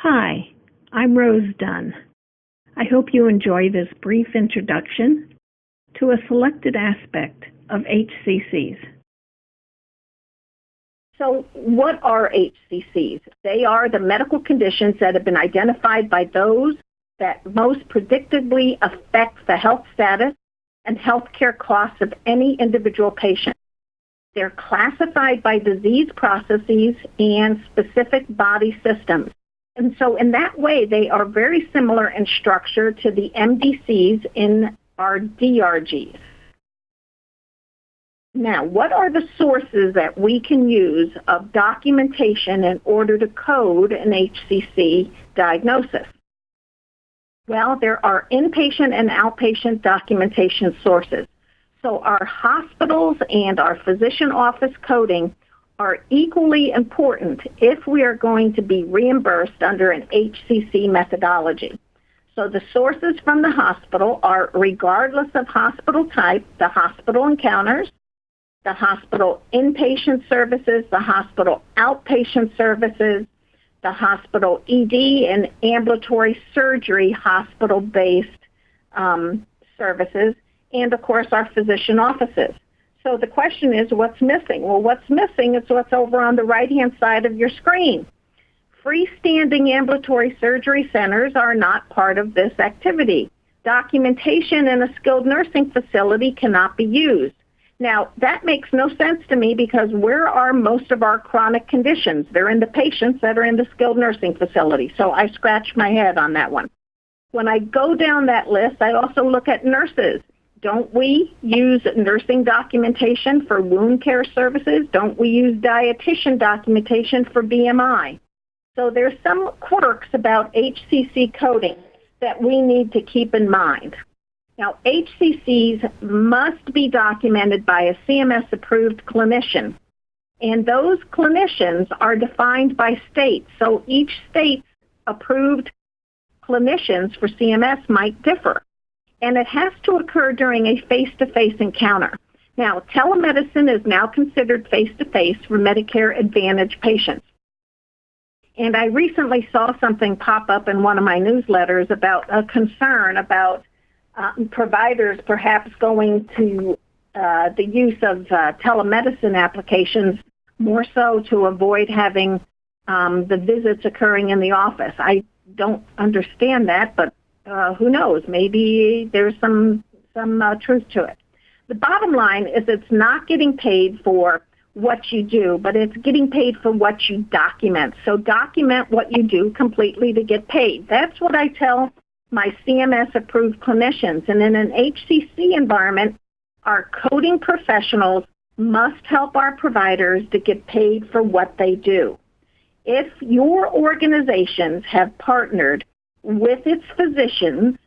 Hi, I'm Rose Dunn. I hope you enjoy this brief introduction to a selected aspect of HCCs. So what are HCCs? They are the medical conditions that have been identified by those that most predictably affect the health status and healthcare costs of any individual patient. They're classified by disease processes and specific body systems. And so in that way, they are very similar in structure to the MDCs in our DRGs. Now, what are the sources that we can use of documentation in order to code an HCC diagnosis? Well, there are inpatient and outpatient documentation sources. So our hospitals and our physician office coding are equally important if we are going to be reimbursed under an HCC methodology. So the sources from the hospital are, regardless of hospital type, the hospital encounters, the hospital inpatient services, the hospital outpatient services, the hospital ED and ambulatory surgery hospital-based services, and of course our physician offices. So the question is, what's missing? Well, what's missing is what's over on the right-hand side of your screen. Freestanding ambulatory surgery centers are not part of this activity. Documentation in a skilled nursing facility cannot be used. Now, that makes no sense to me because where are most of our chronic conditions? They're in the patients that are in the skilled nursing facility. So I scratch my head on that one. When I go down that list, I also look at nurses. Don't we use nursing documentation for wound care services? Don't we use dietitian documentation for BMI? So there's some quirks about HCC coding that we need to keep in mind. Now, HCCs must be documented by a CMS-approved clinician, and those clinicians are defined by state. So each state's approved clinicians for CMS might differ, and it has to occur during a face-to-face encounter. Now, telemedicine is now considered face-to-face for Medicare Advantage patients. And I recently saw something pop up in one of my newsletters about a concern about providers perhaps going to the use of telemedicine applications more so to avoid having the visits occurring in the office. I don't understand that, but who knows? Maybe there's some truth to it. The bottom line is it's not getting paid for what you do, but it's getting paid for what you document. So document what you do completely to get paid. That's what I tell my CMS-approved clinicians. And in an HCC environment, our coding professionals must help our providers to get paid for what they do. If your organizations have partnered with its physicians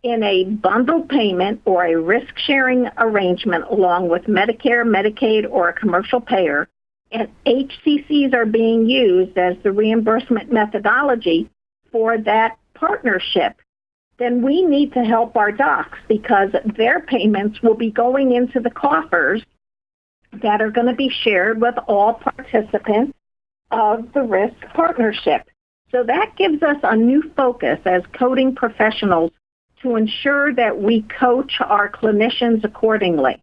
in a bundled payment or a risk-sharing arrangement along with Medicare, Medicaid, or a commercial payer, and HCCs are being used as the reimbursement methodology for that partnership, then we need to help our docs because their payments will be going into the coffers that are going to be shared with all participants of the risk partnership. So that gives us a new focus as coding professionals to ensure that we coach our clinicians accordingly.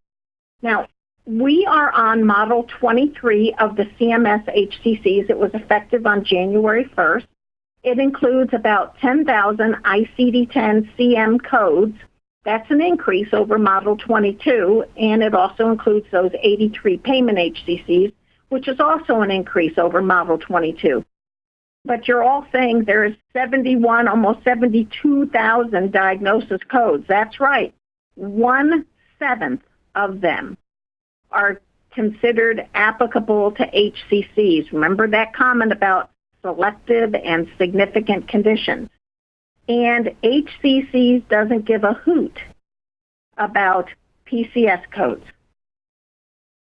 Now, we are on Model 23 of the CMS-HCCs. It was effective on January 1st. It includes about 10,000 ICD-10 CM codes. That's an increase over Model 22, and it also includes those 83 payment HCCs, which is also an increase over Model 22. But you're all saying there's 71, almost 72,000 diagnosis codes. That's right. 1/7 of them are considered applicable to HCCs. Remember that comment about selective and significant conditions. And HCCs doesn't give a hoot about PCS codes.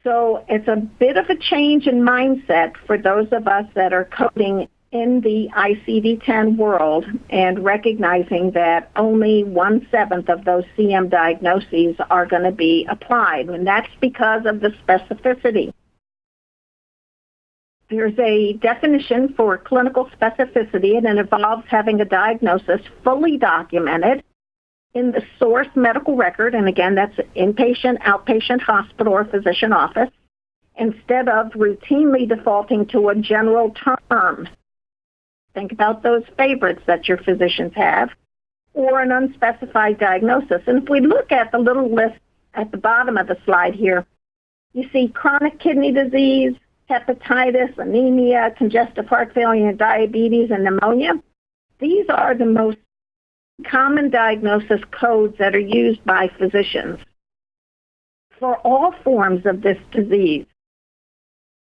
So it's a bit of a change in mindset for those of us that are coding in the ICD-10 world and recognizing that only 1/7 of those CM diagnoses are going to be applied, and that's because of the specificity. There's a definition for clinical specificity, and it involves having a diagnosis fully documented in the source medical record, and again, that's inpatient, outpatient, hospital, or physician office, instead of routinely defaulting to a general term. Think about those favorites that your physicians have, or an unspecified diagnosis. And if we look at the little list at the bottom of the slide here, you see chronic kidney disease, hepatitis, anemia, congestive heart failure, diabetes, and pneumonia. These are the most common diagnosis codes that are used by physicians for all forms of this disease.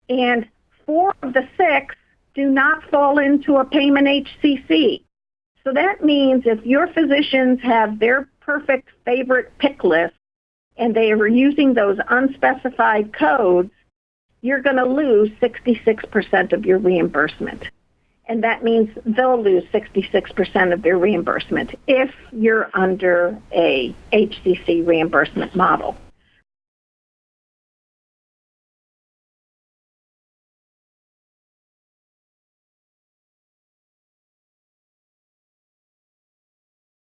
And 4 of the 6 do not fall into a payment HCC. So that means if your physicians have their perfect favorite pick list and they are using those unspecified codes, you're going to lose 66% of your reimbursement. And that means they'll lose 66% of their reimbursement if you're under a HCC reimbursement model.